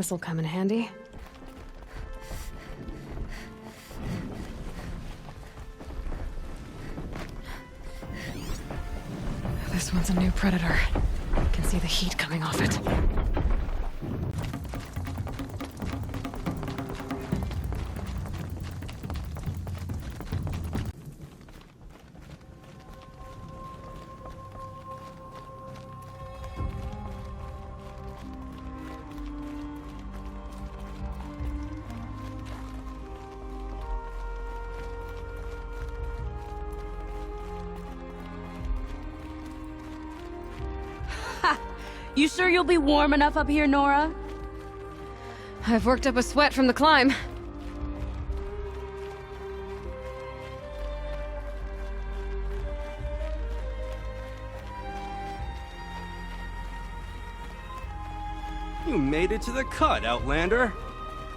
This'll come in handy. This one's a new predator. I can see the heat coming off it. You sure you'll be warm enough up here, Nora? I've worked up a sweat from the climb. You made it to the cut, Outlander.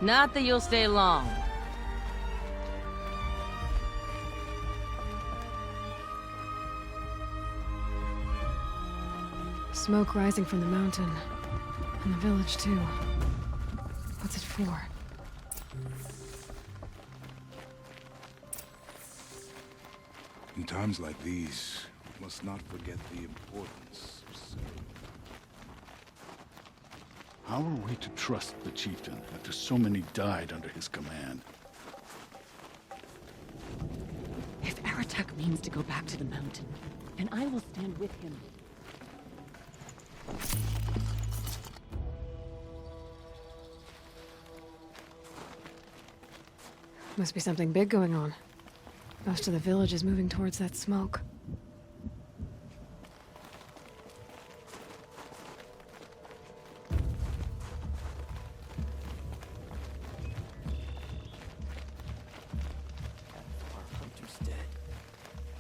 Not that you'll stay long. Smoke rising from the mountain. And the village, too. What's it for? In times like these, we must not forget the importance of service. How are we to trust the chieftain after so many died under his command? If Aratak means to go back to the mountain, then I will stand with him. Must be something big going on. Most of the village is moving towards that smoke. Our hunter's dead.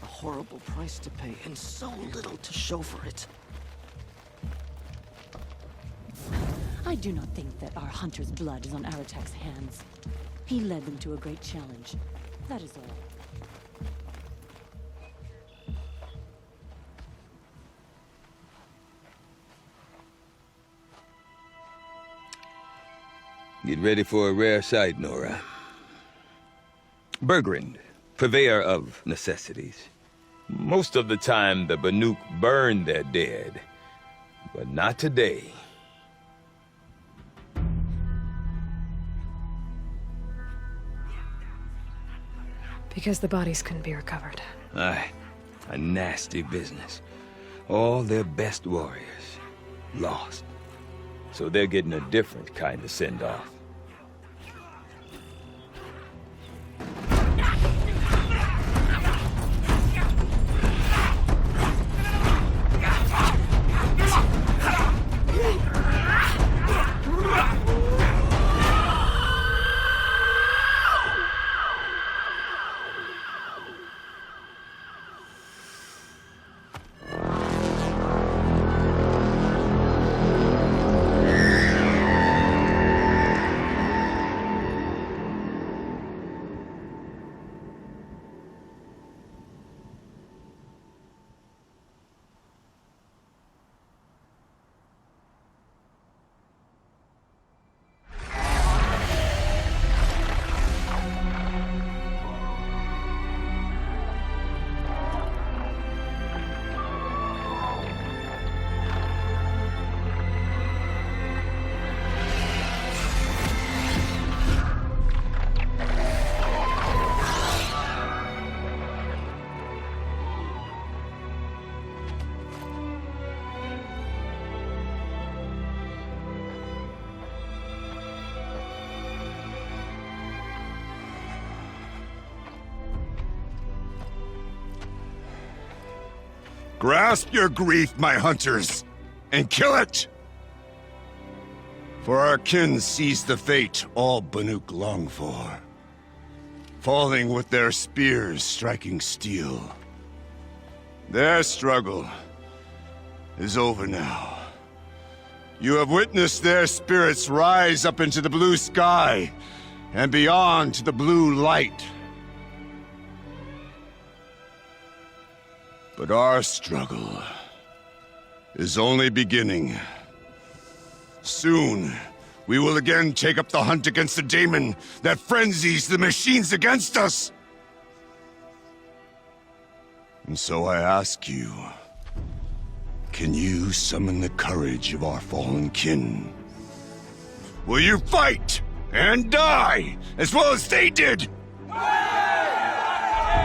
A horrible price to pay, and so little to show for it. I do not think that our hunter's blood is on Aratak's hands. He led them to a great challenge. That is all. Get ready for a rare sight, Nora. Bergrand, purveyor of necessities. Most of the time, the Banuk burn their dead. But not today. Because the bodies couldn't be recovered. Aye, a nasty business. All their best warriors lost. So they're getting a different kind of send-off. Grasp your grief, my hunters, and kill it! For our kin sees the fate all Banuk long for. Falling with their spears striking steel. Their struggle is over now. You have witnessed their spirits rise up into the blue sky and beyond to the blue light. But our struggle is only beginning. Soon, we will again take up the hunt against the daemon that frenzies the machines against us. And so I ask you, can you summon the courage of our fallen kin? Will you fight and die as well as they did?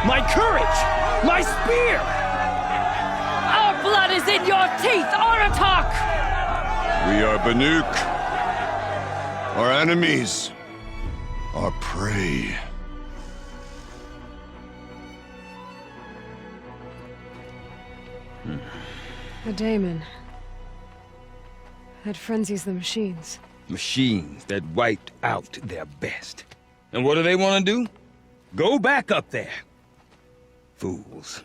My courage! My spear! Our blood is in your teeth, Aratak! We are Banuk. Our enemies. Our prey. A daemon. That frenzies the machines. Machines that wiped out their best. And what do they want to do? Go back up there. Fools.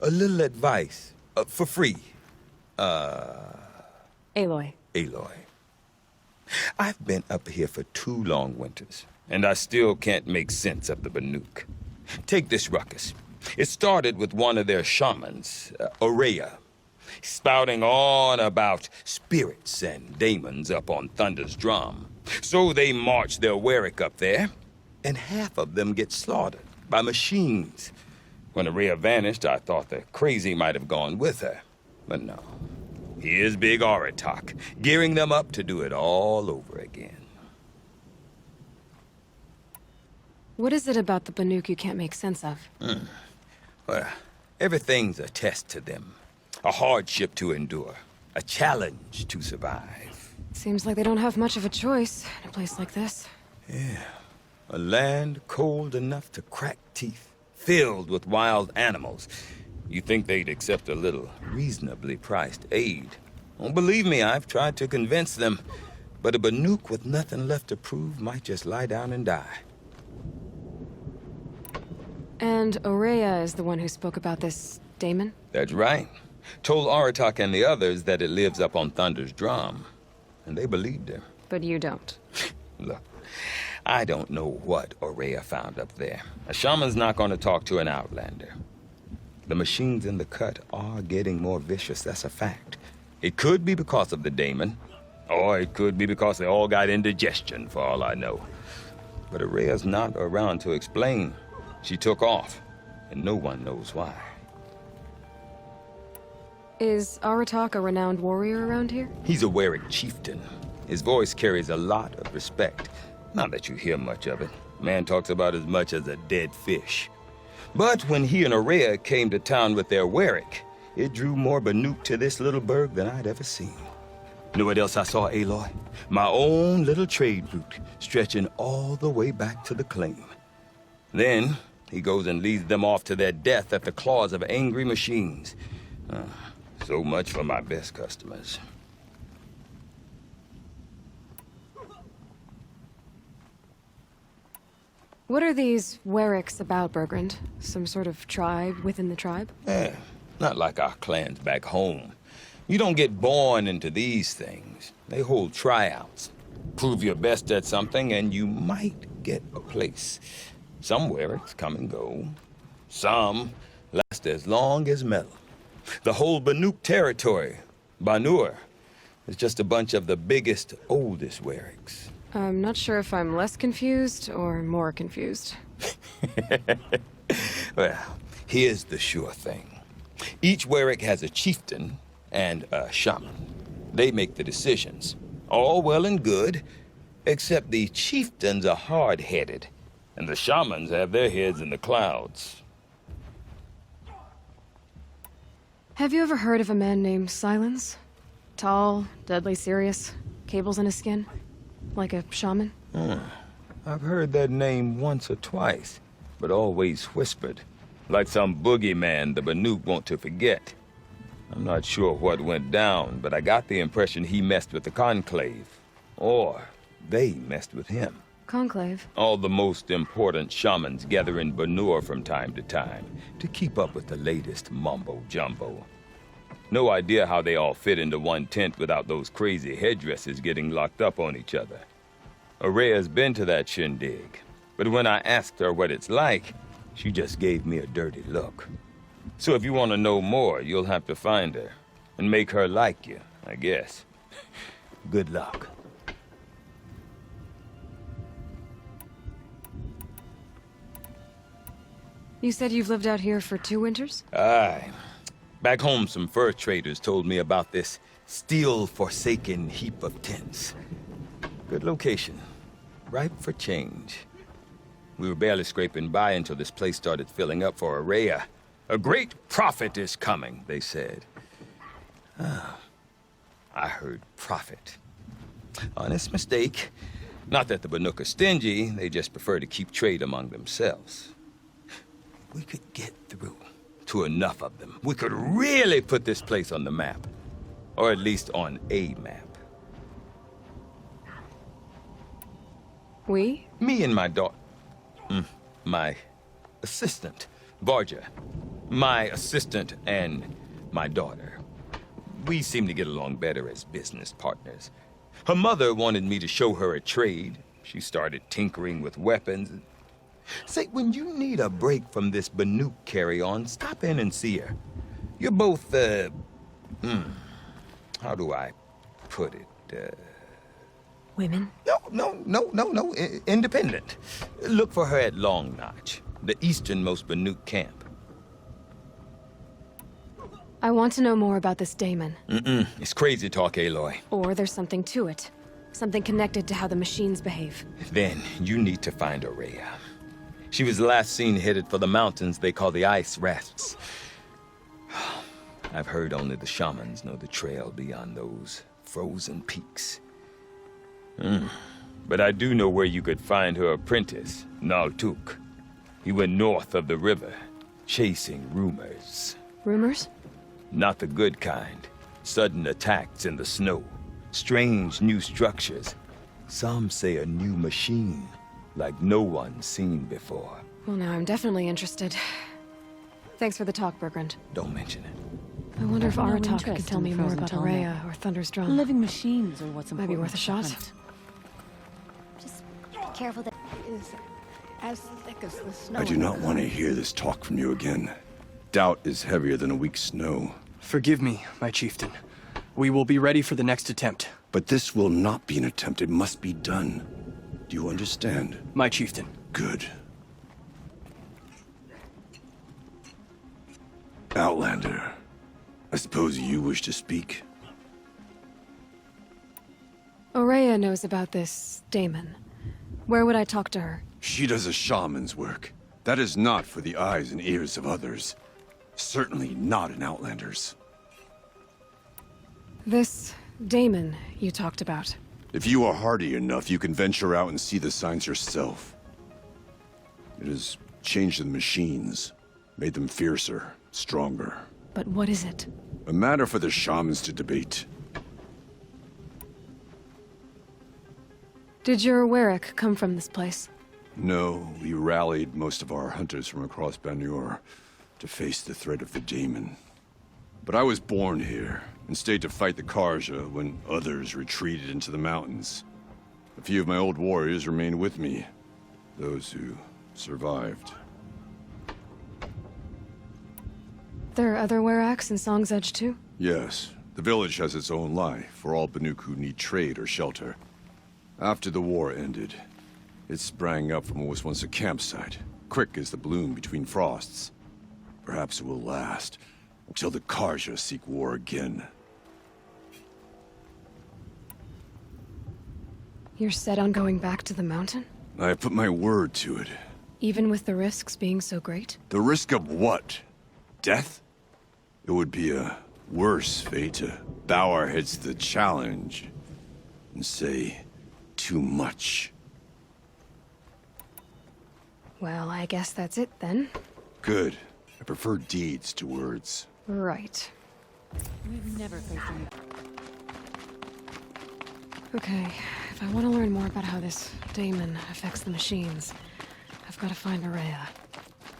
A little advice, for free. Aloy. Aloy. I've been up here for 2 long winters, and I still can't make sense of the Banuk. Take this ruckus. It started with one of their shamans, Aurea, spouting on about spirits and daemons up on Thunder's drum. So they march their Warwick up there, and half of them get slaughtered by machines. When Aurea vanished, I thought the crazy might have gone with her, but no. Here's Big Aratak, gearing them up to do it all over again. What is it about the Banuk you can't make sense of? Well, everything's a test to them. A hardship to endure. A challenge to survive. Seems like they don't have much of a choice in a place like this. Yeah. A land cold enough to crack teeth, filled with wild animals. You think they'd accept a little reasonably priced aid. Oh, believe me, I've tried to convince them. But a Banuk with nothing left to prove might just lie down and die. And Aurea is the one who spoke about this daemon? That's right. Told Aratak and the others that it lives up on Thunder's drum. And they believed her. But you don't. Look, I don't know what Aurea found up there. A shaman's not going to talk to an outlander. The machines in the cut are getting more vicious, that's a fact. It could be because of the daemon, or it could be because they all got indigestion, for all I know. But Aurea's not around to explain. She took off, and no one knows why. Is Aratak a renowned warrior around here? He's a Warwick chieftain. His voice carries a lot of respect. Not that you hear much of it. Man talks about as much as a dead fish. But when he and Aurea came to town with their Warwick, it drew more Banuk to this little burg than I'd ever seen. Know what else I saw, Aloy? My own little trade route, stretching all the way back to the claim. Then, he goes and leads them off to their death at the claws of angry machines. So much for my best customers. What are these Warwicks about, Bergrand? Some sort of tribe within the tribe? Not like our clans back home. You don't get born into these things. They hold tryouts. Prove your best at something and you might get a place. Some Warwicks come and go. Some last as long as metal. The whole Banuk territory, Banur, is just a bunch of the biggest, oldest Warwicks. I'm not sure if I'm less confused or more confused. Well, here's the sure thing. Each Warwick has a chieftain and a shaman. They make the decisions. All well and good, except the chieftains are hard-headed, and the shamans have their heads in the clouds. Have you ever heard of a man named Silence? Tall, deadly serious, cables in his skin? Like a shaman? I've heard that name once or twice, but always whispered. Like some boogeyman the Banuk want to forget. I'm not sure what went down, but I got the impression he messed with the Conclave. Or they messed with him. Conclave? All the most important shamans gather in Banur from time to time to keep up with the latest mumbo-jumbo. No idea how they all fit into one tent without those crazy headdresses getting locked up on each other. Aurea's been to that shindig, but when I asked her what it's like, she just gave me a dirty look. So if you want to know more, you'll have to find her and make her like you, I guess. Good luck. You said you've lived out here for 2 winters? Aye. Back home, some fur traders told me about this steel-forsaken heap of tents. Good location. Ripe for change. We were barely scraping by until this place started filling up for Araya. A great prophet is coming, they said. I heard prophet. Honest mistake. Not that the Banuk are stingy, they just prefer to keep trade among themselves. We could get through to enough of them. We could really put this place on the map. Or at least on a map. We? Me and my daughter. My assistant, Varja. My assistant and my daughter. We seem to get along better as business partners. Her mother wanted me to show her a trade. She started tinkering with weapons. Say, when you need a break from this Banuk carry-on, stop in and see her. You're both, how do I put it, Women? No, independent. Look for her at Long Notch, the easternmost Banuk camp. I want to know more about this Damon. It's crazy talk, Aloy. Or there's something to it. Something connected to how the machines behave. Then you need to find Araya. She was last seen headed for the mountains they call the Ice Rasps. I've heard only the shamans know the trail beyond those frozen peaks. But I do know where you could find her apprentice, Naltuk. He went north of the river, chasing rumors. Rumors? Not the good kind. Sudden attacks in the snow. Strange new structures. Some say a new machine, like no one's seen before. Well, now I'm definitely interested. Thanks for the talk, Bergrand. Don't mention it. I wonder if No Aratak interest could tell in me more frozen about tallneck. Araya or Thunder's Drum. Living machines are what's Might important. be worth a to shot. hunt. Just be careful that is as thick as the snow. I do not want to hear this talk from you again. Doubt is heavier than a week's snow. Forgive me, my chieftain. We will be ready for the next attempt. But this will not be an attempt. It must be done. Do you understand? My chieftain. Good. Outlander, I suppose you wish to speak? Araya knows about this Damon. Where would I talk to her? She does a shaman's work. That is not for the eyes and ears of others. Certainly not an Outlander's. This Damon you talked about. If you are hardy enough, you can venture out and see the signs yourself. It has changed the machines, made them fiercer, stronger. But what is it? A matter for the shamans to debate. Did your Warwick come from this place? No, we rallied most of our hunters from across Banur to face the threat of the Daemon. But I was born here, and stayed to fight the Karja when others retreated into the mountains. A few of my old warriors remained with me, those who survived. There are other Warracks in Song's Edge too? Yes, the village has its own life for all Banuk who need trade or shelter. After the war ended, it sprang up from what was once a campsite, quick as the bloom between frosts. Perhaps it will last, until the Karja seek war again. You're set on going back to the mountain? I have put my word to it. Even with the risks being so great? The risk of what? Death? It would be a worse fate to bow our heads to the challenge and say too much. Well, I guess that's it then. Good. I prefer deeds to words. Right. We've never faced any. Okay, if I want to learn more about how this Daemon affects the machines, I've got to find Araya.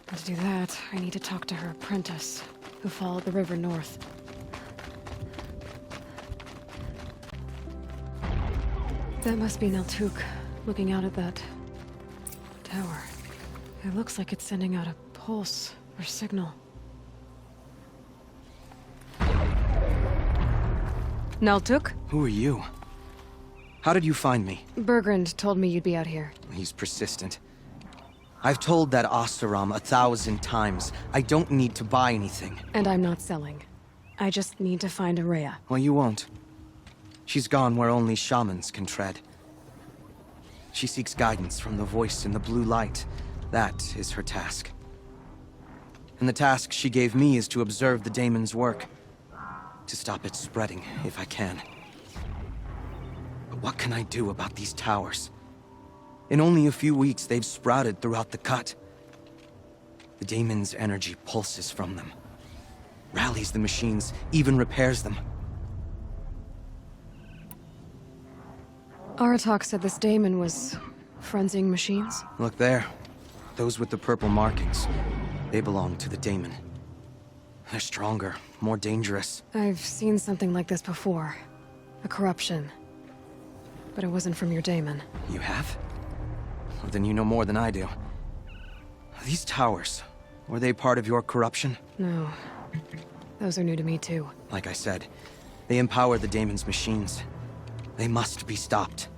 And to do that, I need to talk to her apprentice, who followed the river north. That must be Naltuk, looking out at that tower. It looks like it's sending out a pulse or signal. Naltuk? Who are you? How did you find me? Bergrand told me you'd be out here. He's persistent. I've told that Oseram 1,000 times. I don't need to buy anything. And I'm not selling. I just need to find Araya. Well, you won't. She's gone where only shamans can tread. She seeks guidance from the voice in the blue light. That is her task. And the task she gave me is to observe the daemon's work. To stop it spreading, if I can. But what can I do about these towers? In only a few weeks, they've sprouted throughout the cut. The daemon's energy pulses from them. Rallies the machines, even repairs them. Aratak said this daemon was frenzying machines. Look there. Those with the purple markings. They belong to the daemon. They're stronger, more dangerous. I've seen something like this before. A corruption. But it wasn't from your daemon. You have? Well, then you know more than I do. These towers, were they part of your corruption? No. Those are new to me too. Like I said, they empower the daemon's machines. They must be stopped.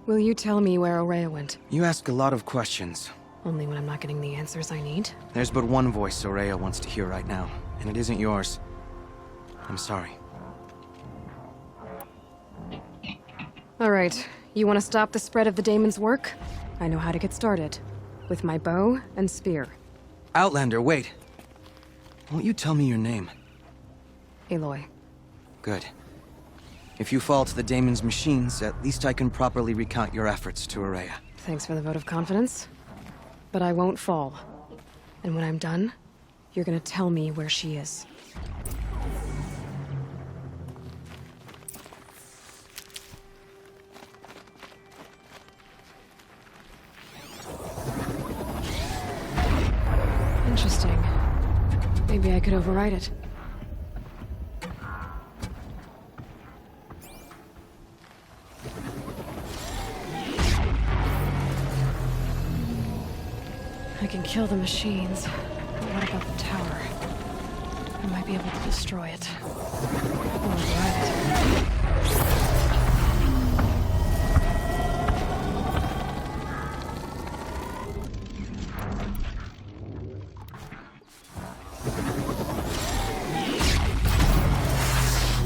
Will you tell me where Araya went? You ask a lot of questions. Only when I'm not getting the answers I need? There's but one voice Araya wants to hear right now, and it isn't yours. I'm sorry. All right. You want to stop the spread of the daemon's work? I know how to get started. With my bow and spear. Outlander, wait. Won't you tell me your name? Aloy. Good. If you fall to the daemon's machines, at least I can properly recount your efforts to Araya. Thanks for the vote of confidence. But I won't fall. And when I'm done, you're gonna tell me where she is. Interesting. Maybe I could override it. I can kill the machines, but what about the tower? I might be able to destroy it. Or override it.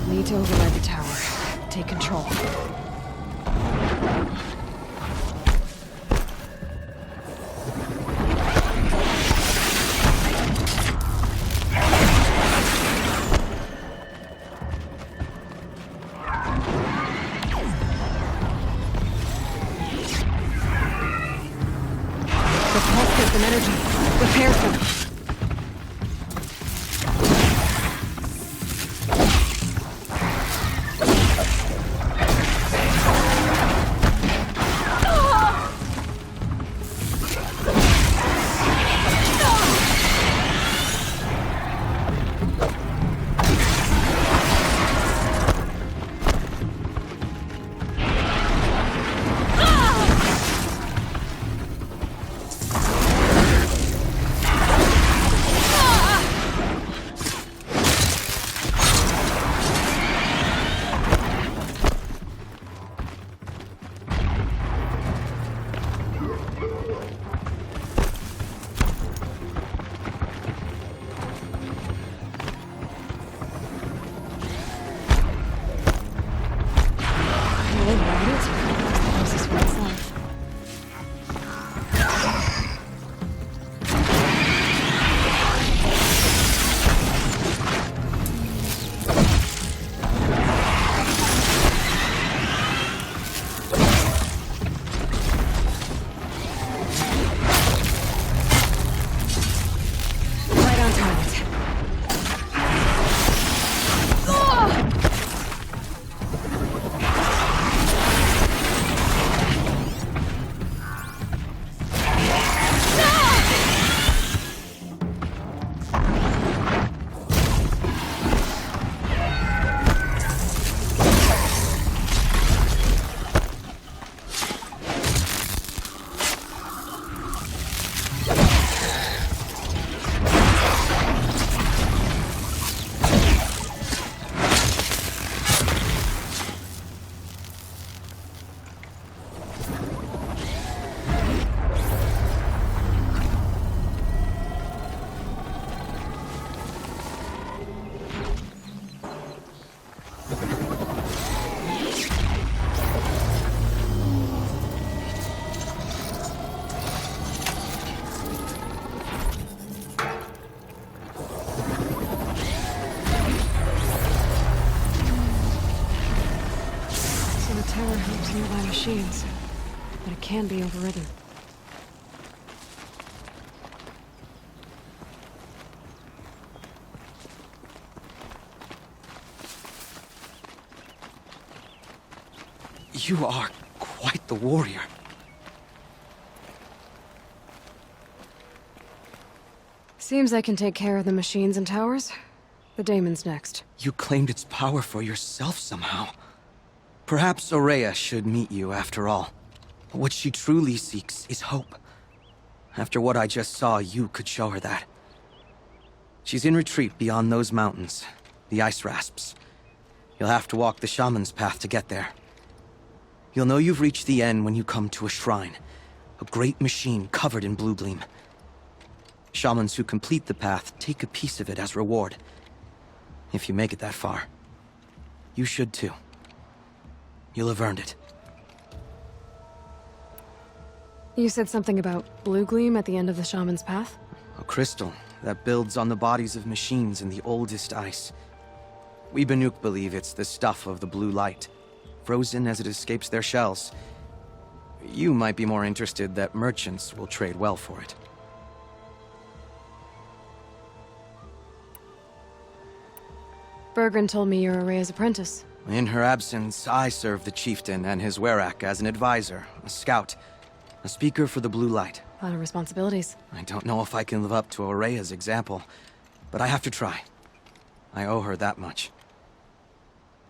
Need to override the tower. Take control. The pulse gives them energy. Repairs them. machines, but it can be overridden. You are quite the warrior. Seems I can take care of the machines and towers. The daemon's next. You claimed its power for yourself somehow. Perhaps Aurea should meet you after all. What she truly seeks is hope. After what I just saw, you could show her that. She's in retreat beyond those mountains, the ice rasps. You'll have to walk the shaman's path to get there. You'll know you've reached the end when you come to a shrine, a great machine covered in blue gleam. Shamans who complete the path take a piece of it as reward. If you make it that far, you should too. You'll have earned it. You said something about blue gleam at the end of the shaman's path? A crystal that builds on the bodies of machines in the oldest ice. We Banuk believe it's the stuff of the blue light, frozen as it escapes their shells. You might be more interested that merchants will trade well for it. Bergren told me you're Aurea's apprentice. In her absence, I serve the chieftain and his werak as an advisor, a scout, a speaker for the blue light. A lot of responsibilities. I don't know if I can live up to Aurea's example, but I have to try. I owe her that much.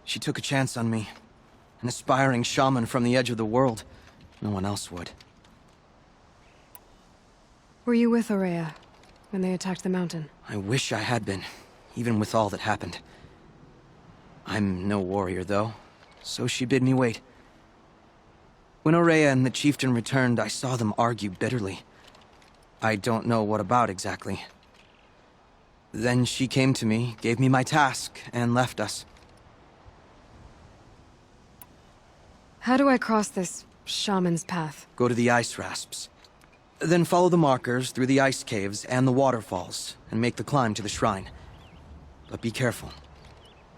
She took a chance on me. An aspiring shaman from the edge of the world. No one else would. Were you with Aurea when they attacked the mountain? I wish I had been, even with all that happened. I'm no warrior, though, so she bid me wait. When Aurea and the chieftain returned, I saw them argue bitterly. I don't know what about exactly. Then she came to me, gave me my task, and left us. How do I cross this shaman's path? Go to the ice rasps. Then follow the markers through the ice caves and the waterfalls, and make the climb to the shrine. But be careful.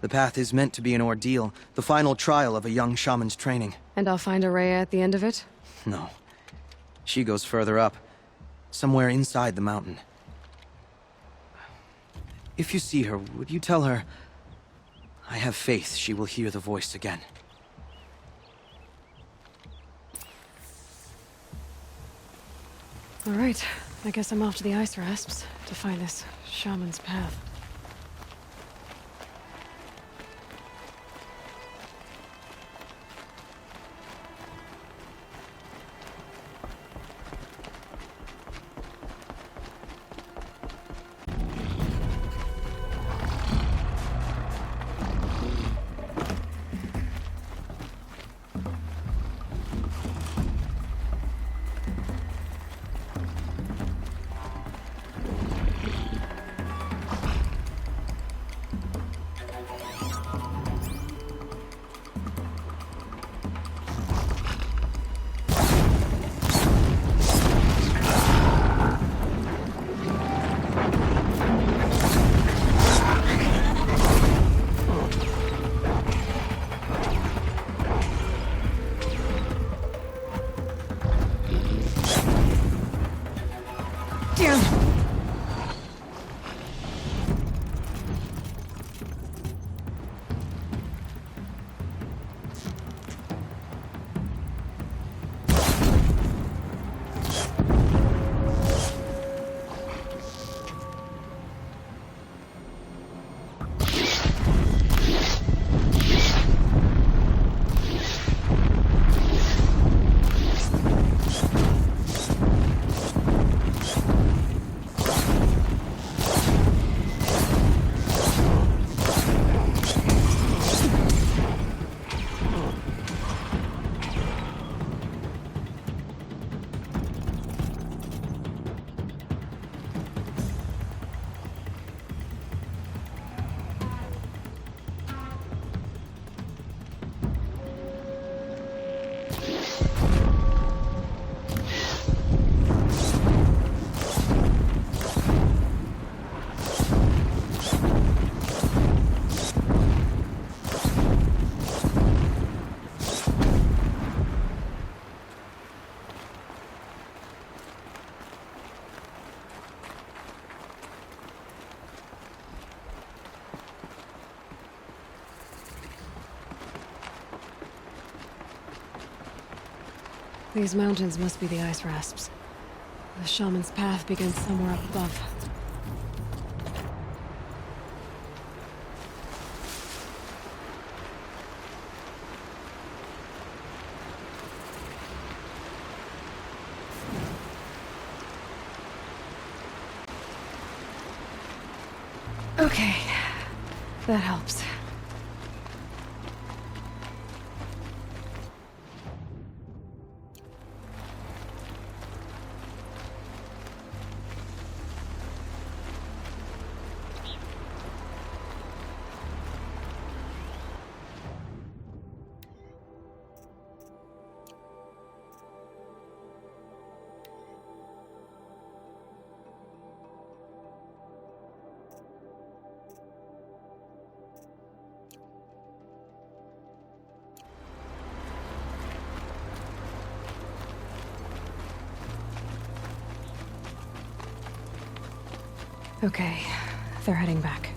The path is meant to be an ordeal, the final trial of a young shaman's training. And I'll find Aurea at the end of it? No. She goes further up, somewhere inside the mountain. If you see her, would you tell her... I have faith she will hear the voice again. All right, I guess I'm off to the ice rasps to find this shaman's path. These mountains must be the ice rasps. The shaman's path begins somewhere up above. Okay, that helps. Okay, they're heading back.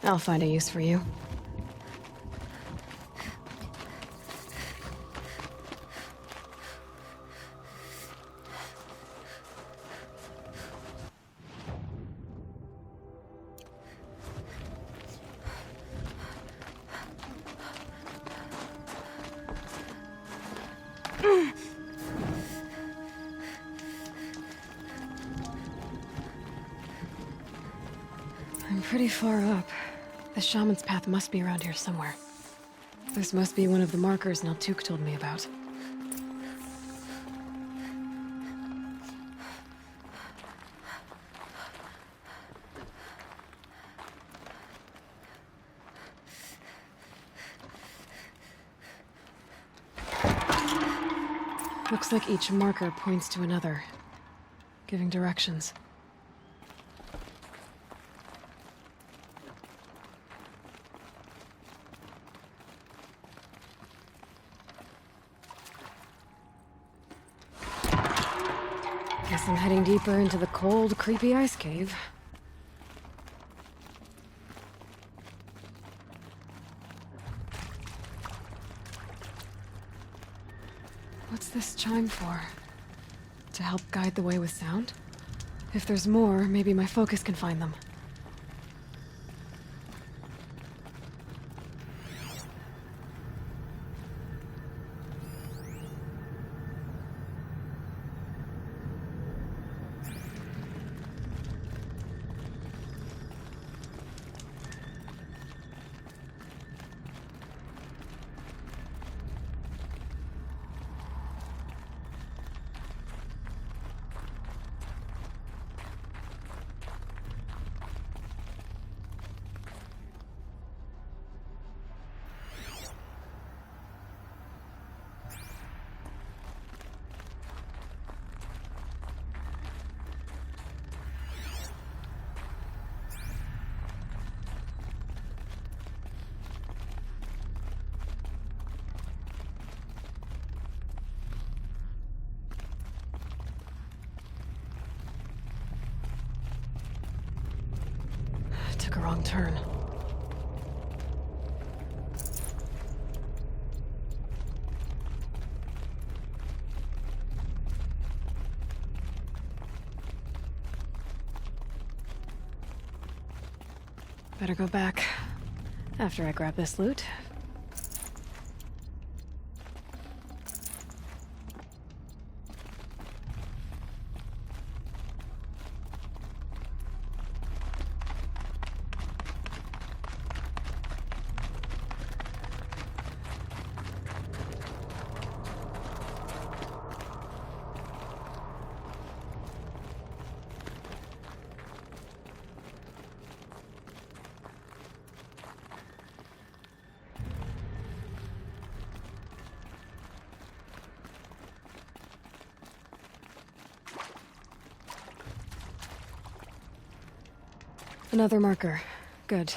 I'll find a use for you. I'm pretty far up. The shaman's path must be around here somewhere. This must be one of the markers Naltuk told me about. Looks like each marker points to another, giving directions. Guess I'm heading deeper into the cold, creepy ice cave. What's this chime for? To help guide the way with sound? If there's more, maybe my focus can find them. Took a wrong turn. Better go back after I grab this loot. Another marker. Good.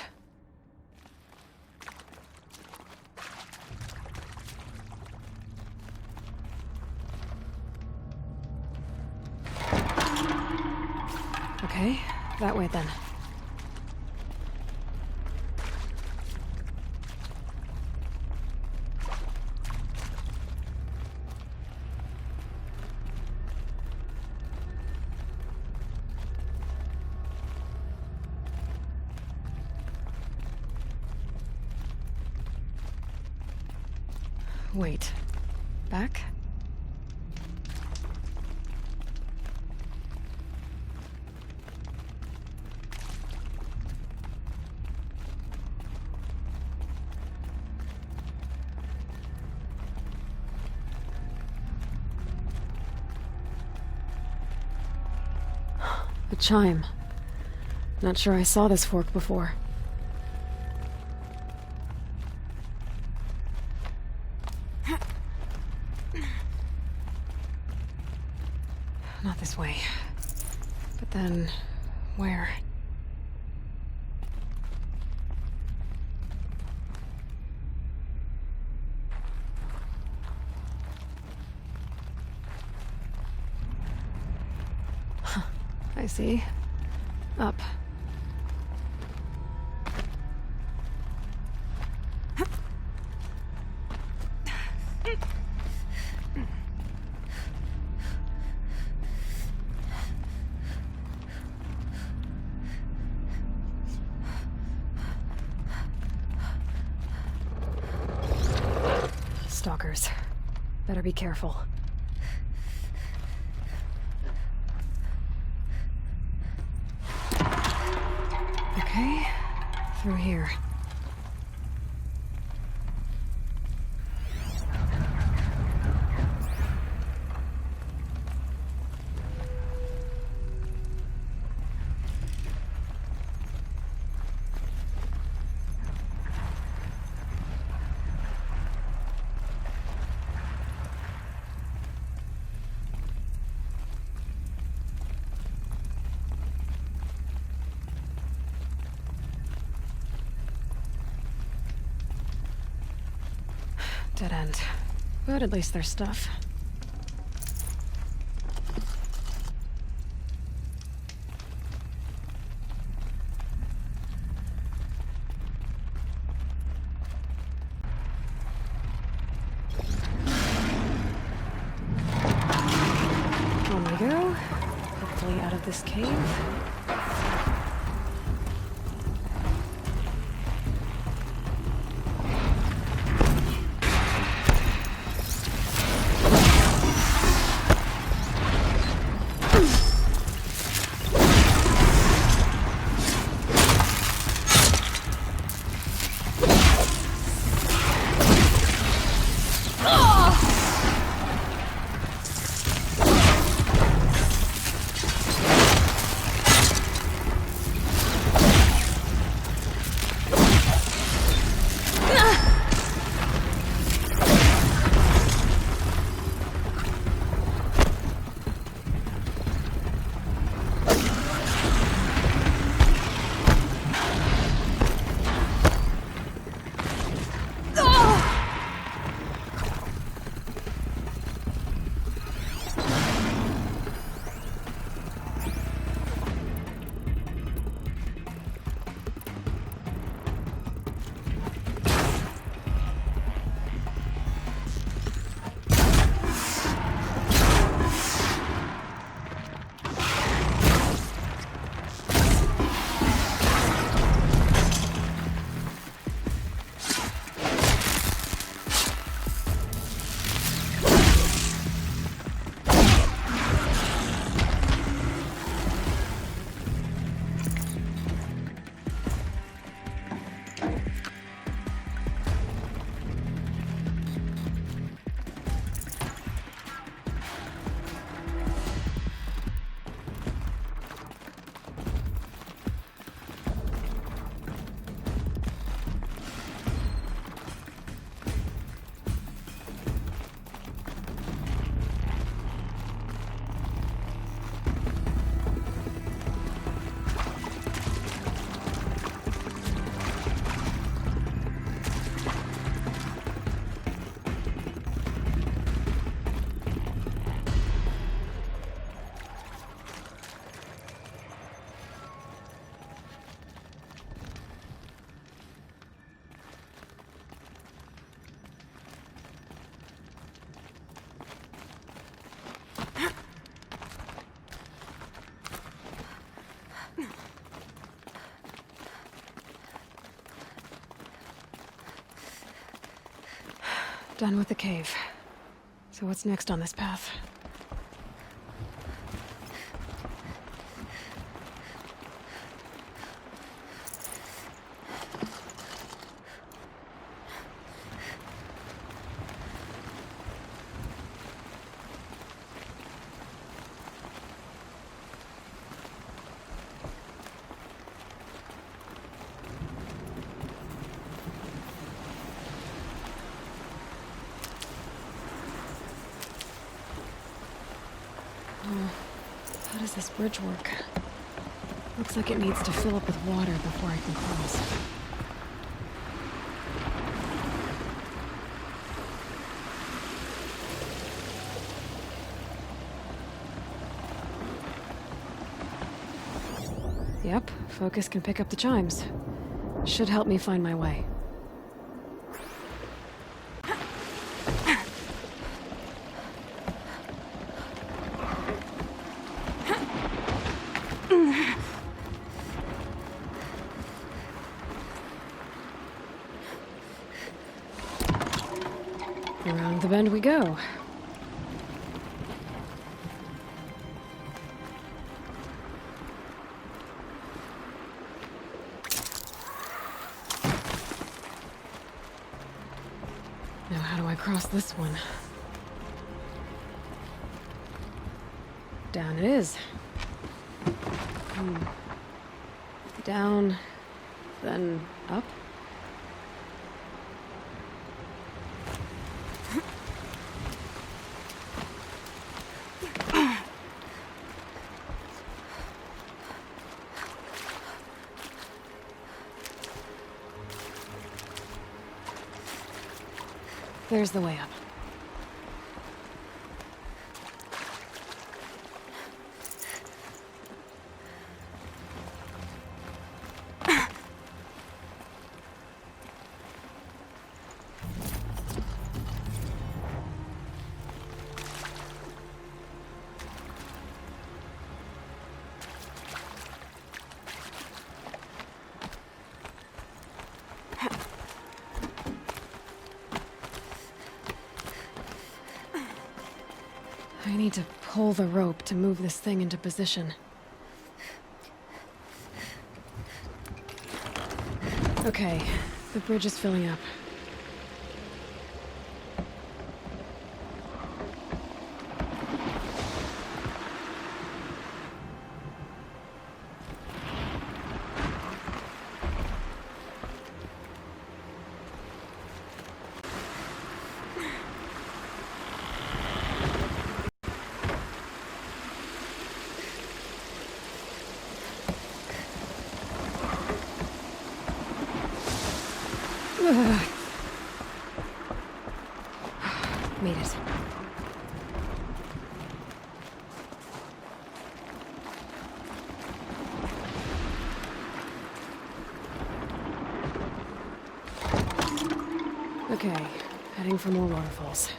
Okay, that way then. Wait. Back? A chime. Not sure I saw this fork before. Not this way. But then, where? Huh, I see. Up. Stalkers. Better be careful. Okay, through here. Dead end. But at least there's stuff. On we go. Hopefully out of this cave. Done with the cave. So what's next on this path? How does this bridge work? Looks like it needs to fill up with water before I can cross. Yep, focus can pick up the chimes. Should help me find my way. Around the bend we go. Now how do I cross this one? Down it is. Down, then up. There's the way up. I need to pull the rope to move this thing into position. Okay, the bridge is filling up. Made it. Okay, heading for more waterfalls.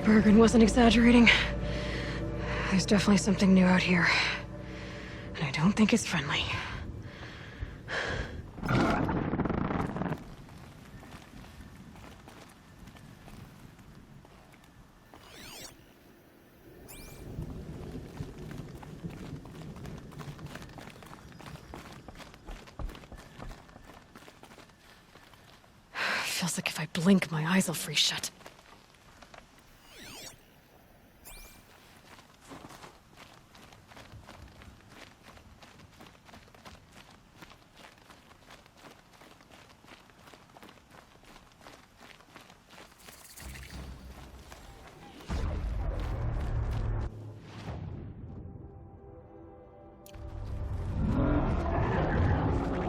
Bergen wasn't exaggerating. There's definitely something new out here. And I don't think it's friendly. Feels like if I blink, my eyes will freeze shut.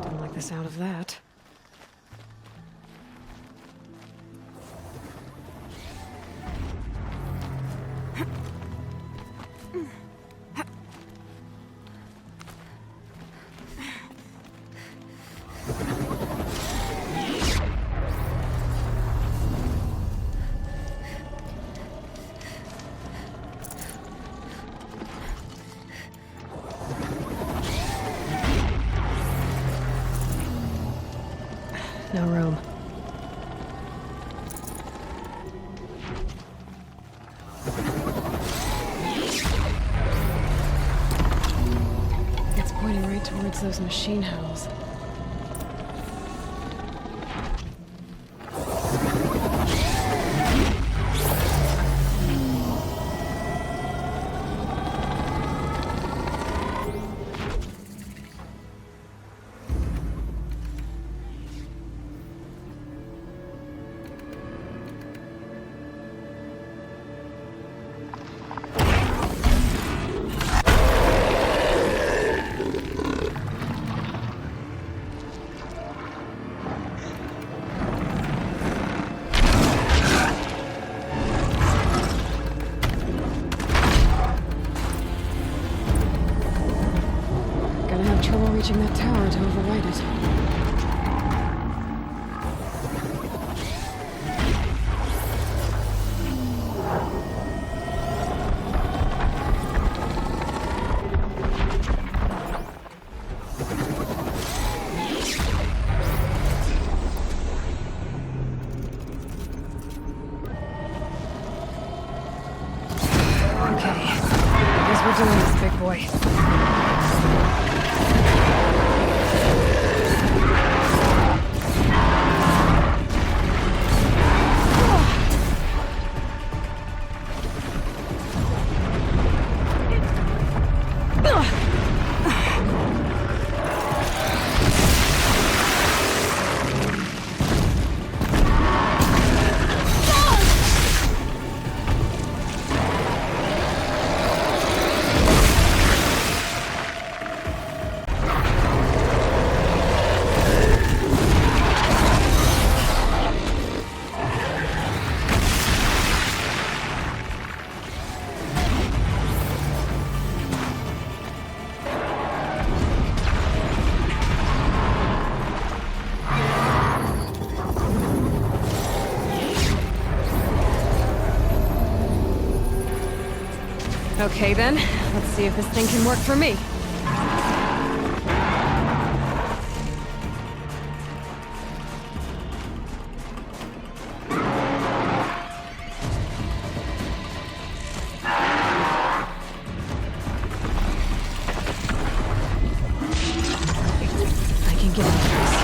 Don't like the sound of that. No room. It's pointing right towards those machine hells. Trouble reaching that tower to override it. Okay, I guess we're doing this, big boy. Okay then, let's see if this thing can work for me. I can get into this.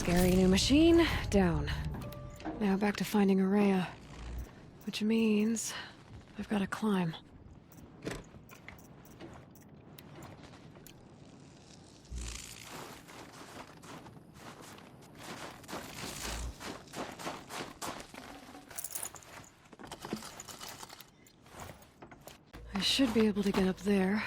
Scary new machine, down. Now back to finding Araya. Which means I've got to climb. I should be able to get up there.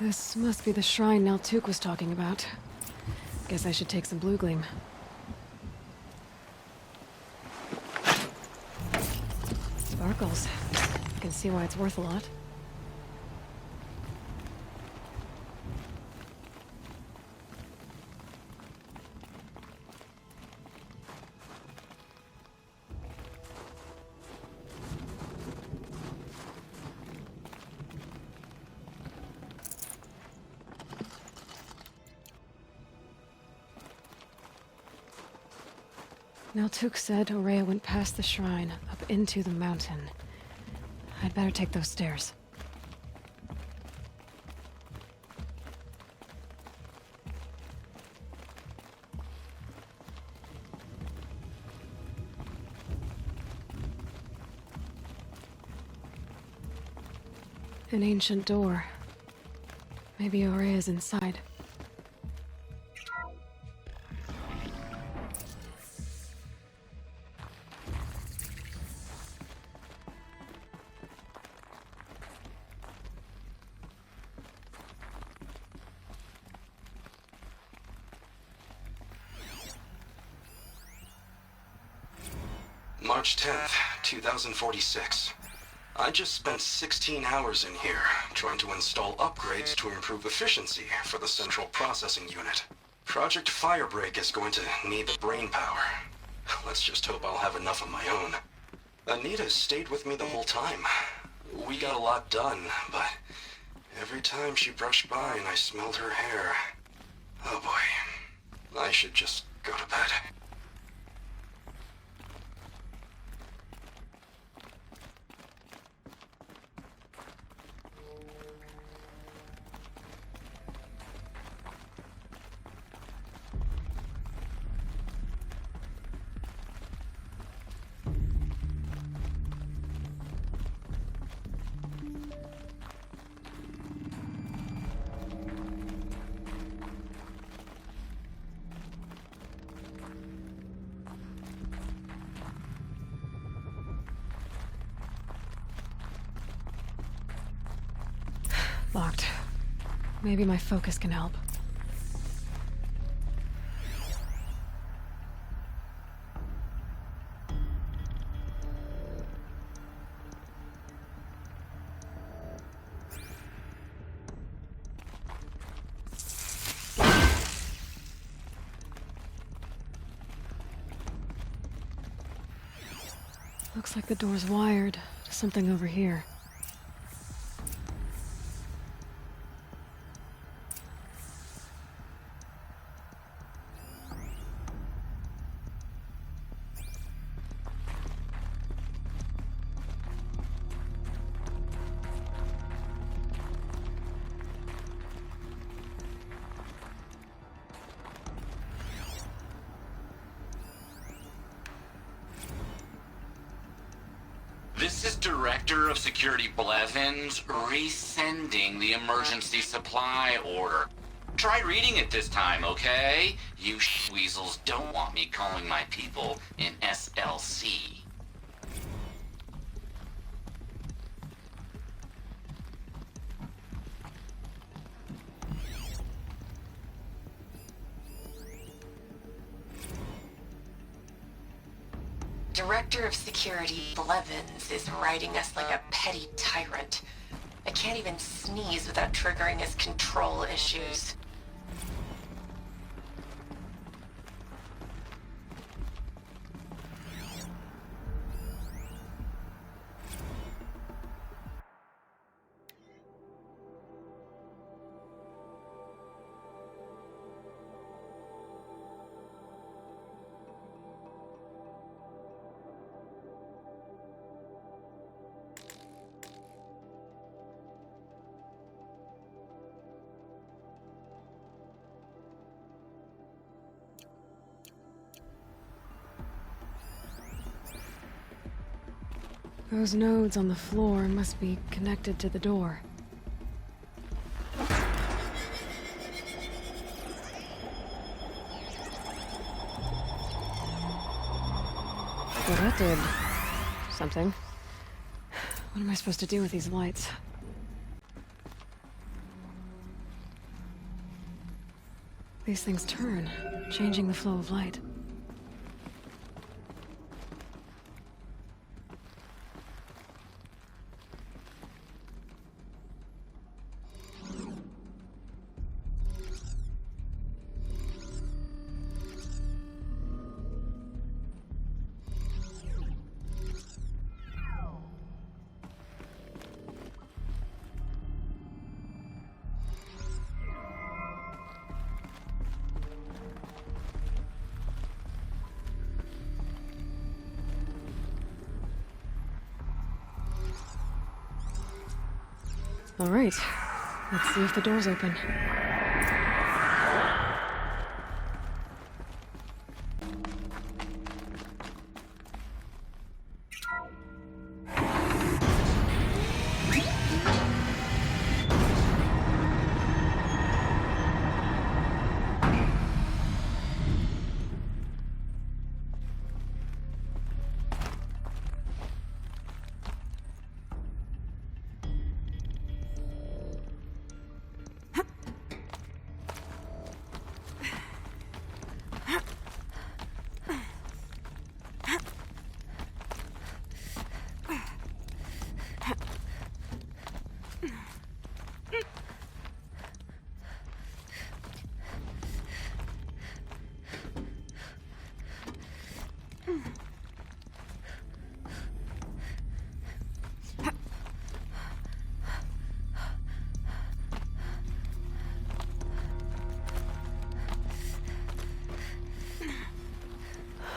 This must be the shrine Naltuk was talking about. Guess I should take some blue gleam. Sparkles. I can see why it's worth a lot. Naltuk said Aurea went past the shrine, up into the mountain. I'd better take those stairs. An ancient door. Maybe Aurea's inside. March 10th, 2046. I just spent 16 hours in here, trying to install upgrades to improve efficiency for the central processing unit. Project Firebreak is going to need the brain power. Let's just hope I'll have enough of my own. Anita stayed with me the whole time. We got a lot done, but every time she brushed by and I smelled her hair... Oh boy. I should just go to bed. Locked. Maybe my focus can help. Looks like the door's wired to something over here. This is Director of Security Blevins resending the emergency supply order. Try reading it this time, okay? You weasels don't want me calling my people in SLC. Director of Security Blevins is riding us like a petty tyrant. I can't even sneeze without triggering his control issues. Those nodes on the floor must be connected to the door. Well, that did something. What am I supposed to do with these lights? These things turn, changing the flow of light. All right, let's see if the door's open.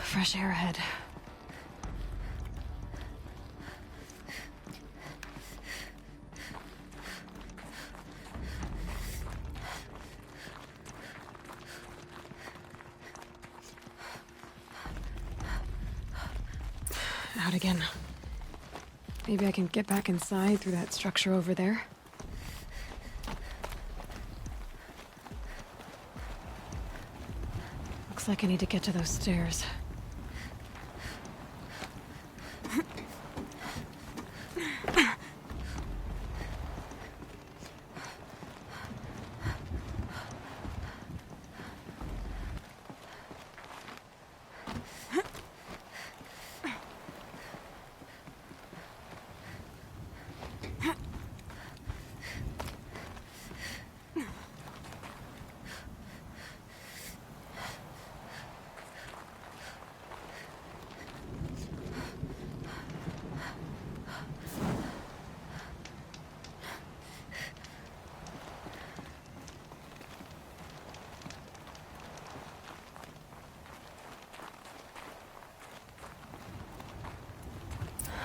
Fresh air ahead. Out again. Maybe I can get back inside through that structure over there. Looks like I need to get to those stairs.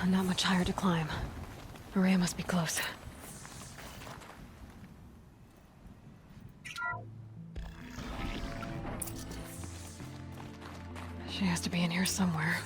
Not much higher to climb. Maria must be close. She has to be in here somewhere.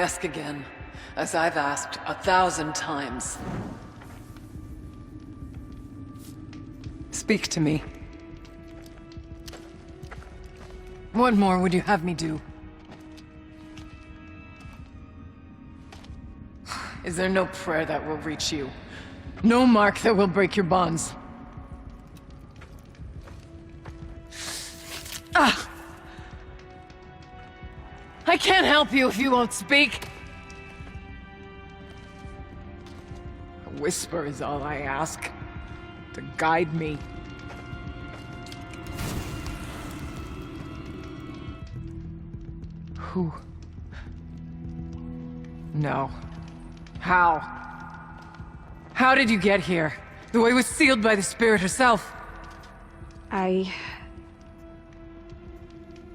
ask again, as I've asked 1,000 times. Speak to me. What more would you have me do? Is there no prayer that will reach you? No mark that will break your bonds? Ah! I can't help you if you won't speak! A whisper is all I ask. To guide me. Who? No. How? How did you get here? The way was sealed by the Spirit herself. I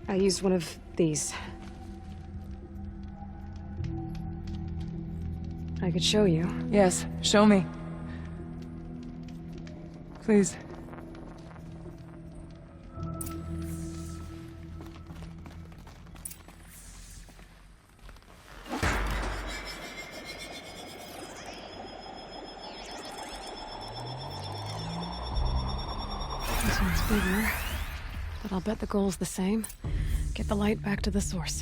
used one of these. I could show you. Yes, show me. Please. This one's bigger, but I'll bet the goal's the same. Get the light back to the source.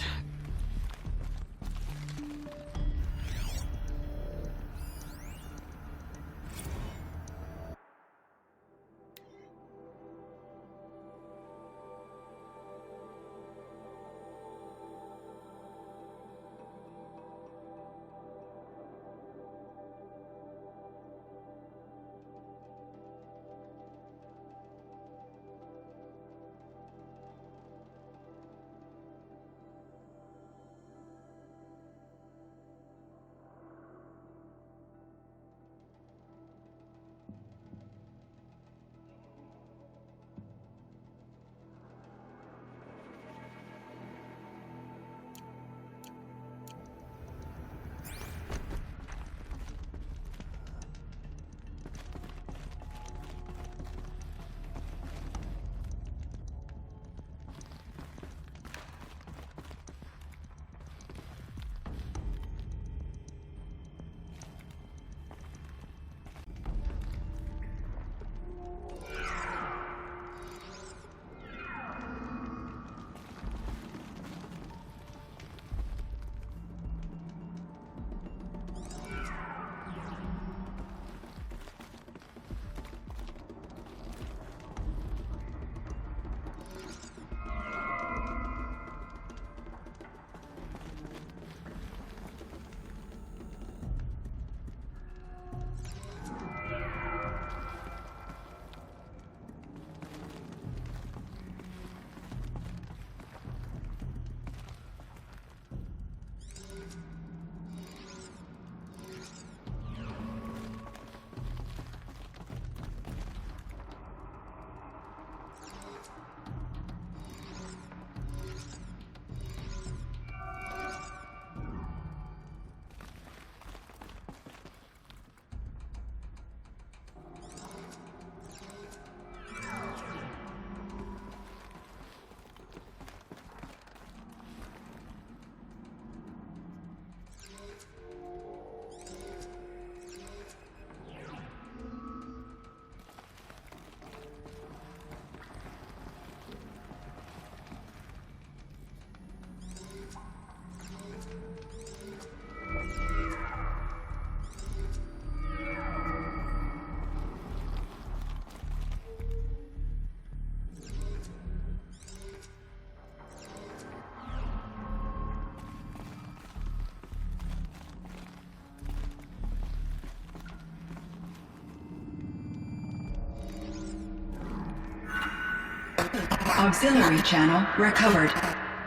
Auxiliary channel recovered.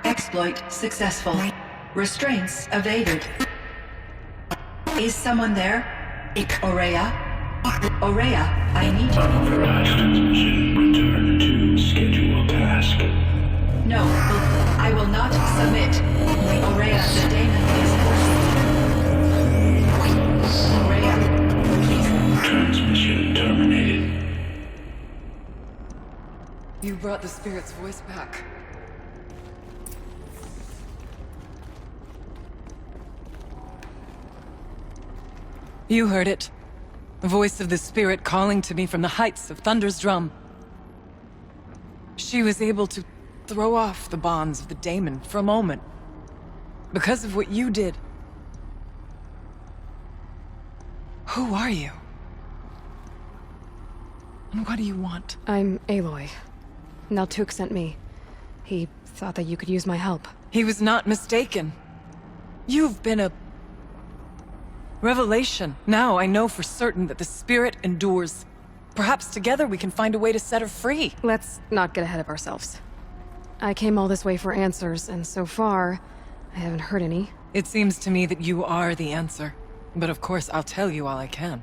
Exploit successful. Restraints evaded. Is someone there? Aurea? Aurea, I need you. Authorized transmission. Return to scheduled task. No, I will not submit. Aurea, the daemon is Aurea, please. Transmission terminated. You brought the Spirit's voice back. You heard it. The voice of the spirit calling to me from the heights of Thunder's drum. She was able to throw off the bonds of the daemon for a moment. Because of what you did. Who are you? And what do you want? I'm Aloy. Naltuk sent me. He thought that you could use my help. He was not mistaken. You've been a revelation. Now I know for certain that the spirit endures. Perhaps together we can find a way to set her free. Let's not get ahead of ourselves. I came all this way for answers, and so far, I haven't heard any. It seems to me that you are the answer. But of course, I'll tell you all I can.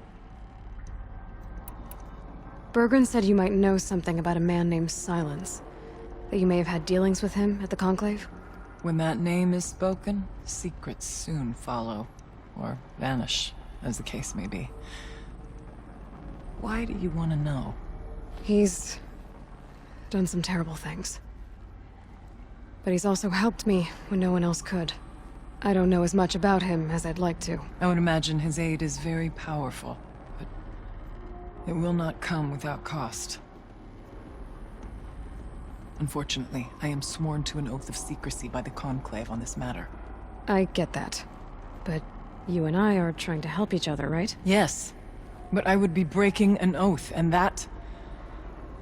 Bergren said you might know something about a man named Silence. That you may have had dealings with him at the Conclave? When that name is spoken, secrets soon follow. Or vanish, as the case may be. Why do you want to know? He's done some terrible things. But he's also helped me when no one else could. I don't know as much about him as I'd like to. I would imagine his aid is very powerful, but it will not come without cost. Unfortunately, I am sworn to an oath of secrecy by the Conclave on this matter. I get that. But you and I are trying to help each other, right? Yes. But I would be breaking an oath, and that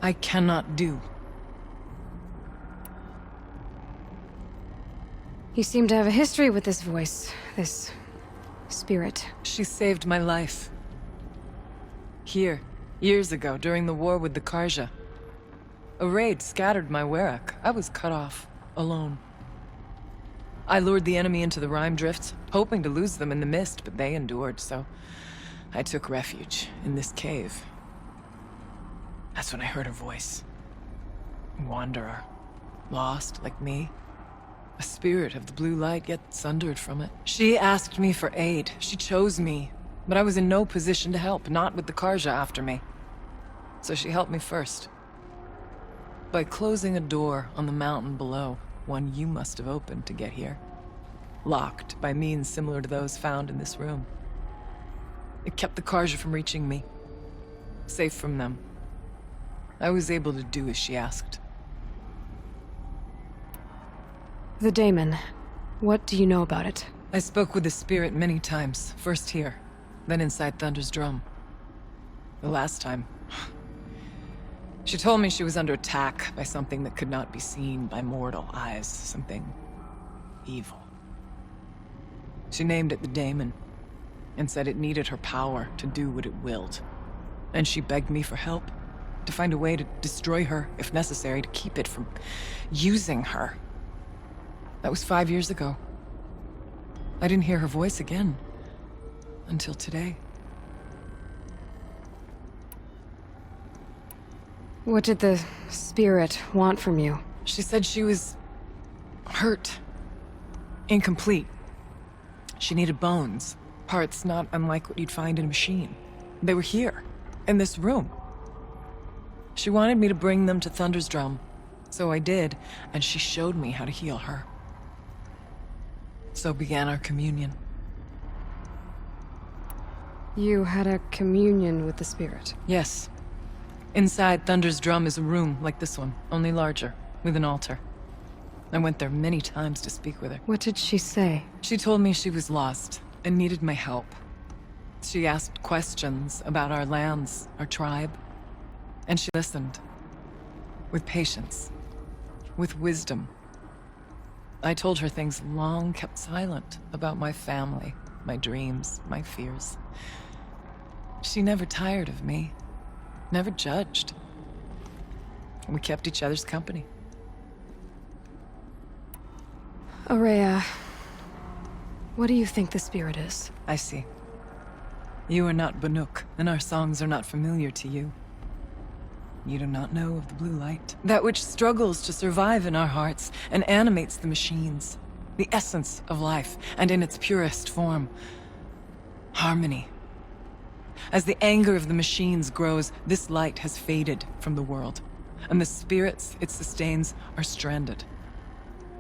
I cannot do. You seem to have a history with this voice, this spirit. She saved my life. Here, years ago, during the war with the Karja. A raid scattered my Werak. I was cut off, alone. I lured the enemy into the Rime Drift, hoping to lose them in the mist, but they endured, so I took refuge in this cave. That's when I heard her voice. A wanderer. Lost, like me. A spirit of the blue light, yet sundered from it. She asked me for aid. She chose me. But I was in no position to help, not with the Karja after me. So she helped me first. By closing a door on the mountain below, one you must have opened to get here. Locked by means similar to those found in this room. It kept the Karja from reaching me. Safe from them. I was able to do as she asked. The daemon. What do you know about it? I spoke with the spirit many times. First here, then inside Thunder's drum. The last time... She told me she was under attack by something that could not be seen by mortal eyes. Something... evil. She named it the daemon, and said it needed her power to do what it willed. And she begged me for help, to find a way to destroy her, if necessary, to keep it from using her. That was 5 years ago. I didn't hear her voice again. Until today. What did the spirit want from you? She said she was... hurt. Incomplete. She needed bones. Parts not unlike what you'd find in a machine. They were here. In this room. She wanted me to bring them to Thunder's drum. So I did, and she showed me how to heal her. So began our communion. You had a communion with the spirit? Yes. Inside Thunder's drum is a room like this one, only larger, with an altar. I went there many times to speak with her. What did she say? She told me she was lost and needed my help. She asked questions about our lands, our tribe, and she listened. With patience. With wisdom. I told her things long kept silent about my family, my dreams, my fears. She never tired of me, never judged. We kept each other's company. Aurea, what do you think the spirit is? I see. You are not Banuk, and our songs are not familiar to you. You do not know of the blue light. That which struggles to survive in our hearts and animates the machines. The essence of life, and in its purest form. Harmony. As the anger of the machines grows, this light has faded from the world. And the spirits it sustains are stranded.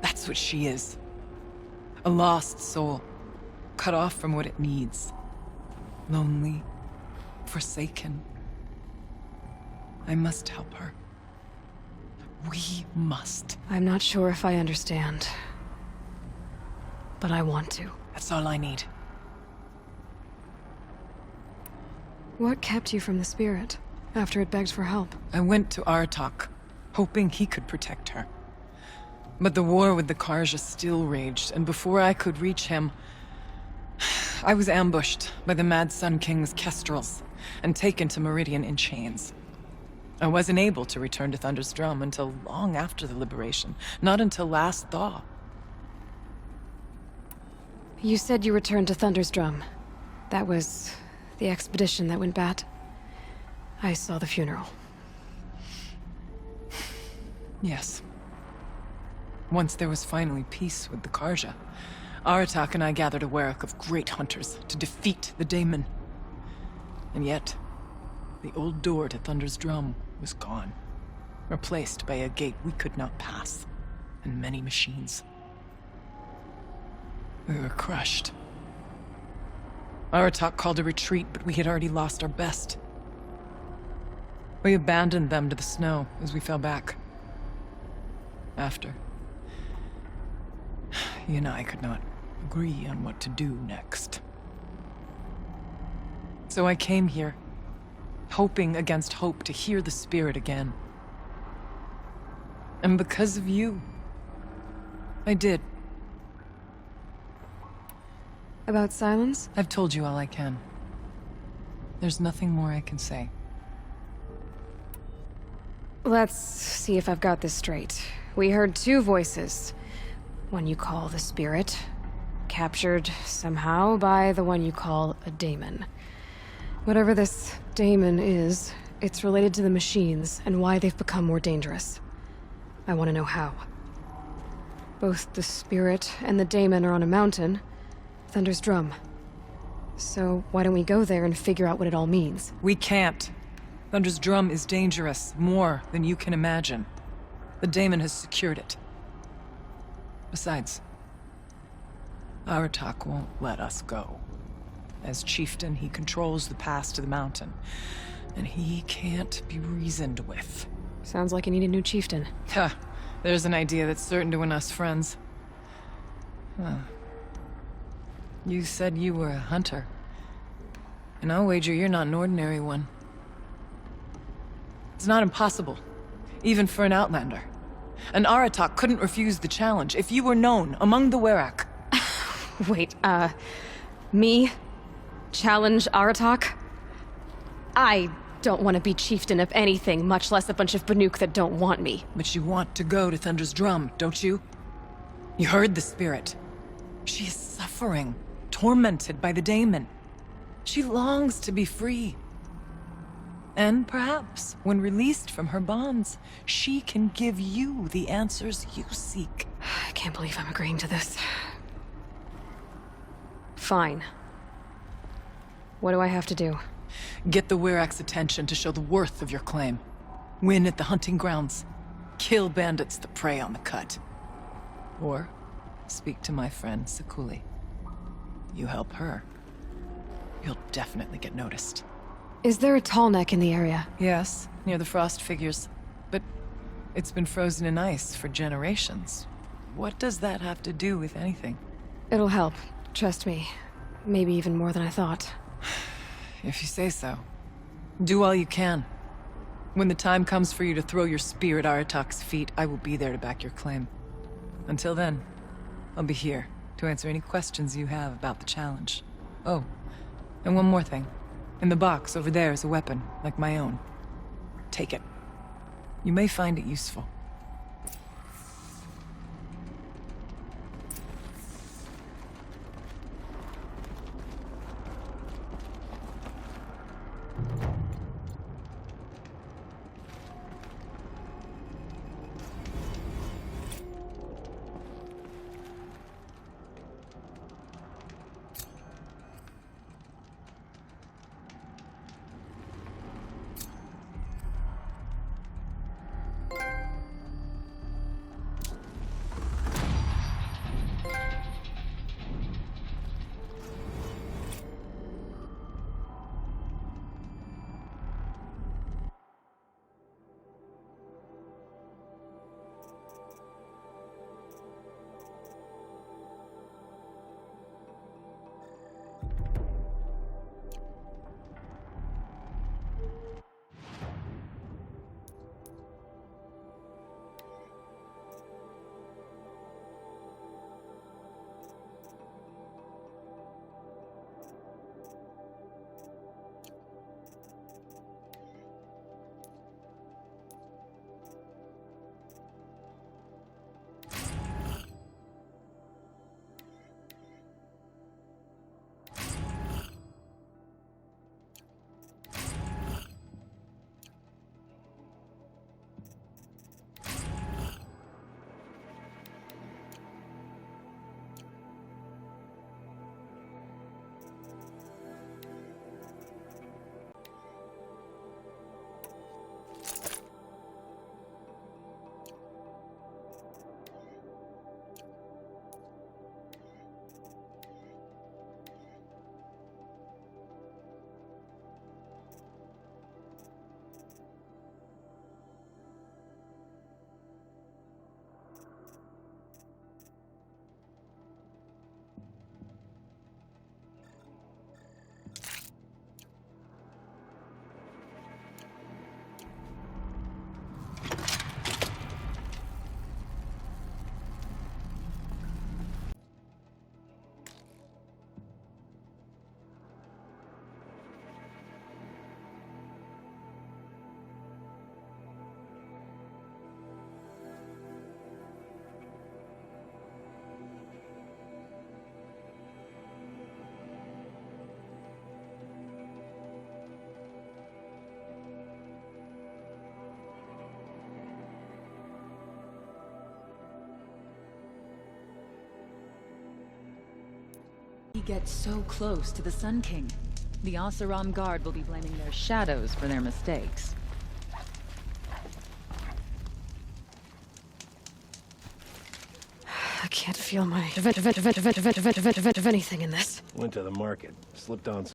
That's what she is. A lost soul. Cut off from what it needs. lonely, forsaken. I must help her. We must. I'm not sure if I understand. But I want to. That's all I need. What kept you from the spirit after it begged for help? I went to Aratak, hoping he could protect her. But the war with the Karja still raged, and before I could reach him, I was ambushed by the Mad Sun King's kestrels and taken to Meridian in chains. I wasn't able to return to Thunder's Drum until long after the liberation, not until last thaw. You said you returned to Thunder's Drum. That was the expedition that went bad. I saw the funeral. Yes. Once there was finally peace with the Karja, Aratak and I gathered a Werak of great hunters to defeat the Daemon. And yet, the old door to Thunder's Drum was gone, replaced by a gate we could not pass, and many machines. We were crushed. Aratak called a retreat, but we had already lost our best. We abandoned them to the snow as we fell back. After, he and I could not agree on what to do next. So I came here, hoping against hope to hear the spirit again. And because of you, I did. About silence? I've told you all I can. There's nothing more I can say. Let's see if I've got this straight. We heard two voices. One you call the spirit, captured somehow by the one you call a daemon. Whatever this daemon is, it's related to the machines and why they've become more dangerous. I want to know how. Both the spirit and the daemon are on a mountain, Thunder's Drum. So why don't we go there and figure out what it all means? We can't. Thunder's Drum is dangerous, more than you can imagine. The daemon has secured it. Besides, Aratak won't let us go. As chieftain, he controls the pass to the mountain, and he can't be reasoned with. Sounds like you need a new chieftain. Huh. There's an idea that's certain to win us friends. Huh. You said you were a hunter. And I'll wager you're not an ordinary one. It's not impossible, even for an outlander. And Aratak couldn't refuse the challenge if you were known among the Werak. Wait, me? Challenge Aratak? I don't want to be chieftain of anything, much less a bunch of Banuk that don't want me. But you want to go to Thunder's Drum, don't you? You heard the spirit. She is suffering, tormented by the daemon. She longs to be free. And perhaps, when released from her bonds, she can give you the answers you seek. I can't believe I'm agreeing to this. Fine. What do I have to do? Get the Werak's attention to show the worth of your claim. Win at the hunting grounds. Kill bandits that prey on the cut. Or speak to my friend Sakuli. You help her, you'll definitely get noticed. Is there a tall neck in the area? Yes, near the frost figures. But it's been frozen in ice for generations. What does that have to do with anything? It'll help, trust me. Maybe even more than I thought. If you say so. Do all you can. When the time comes for you to throw your spear at Aratak's feet, I will be there to back your claim. Until then, I'll be here to answer any questions you have about the challenge. Oh, and one more thing. In the box over there is a weapon, like my own. Take it. You may find it useful. he gets so close to the Sun King? The Oseram Guard will be blaming their shadows for their mistakes. I can't feel my event of anything in this. Went to the market, slipped on some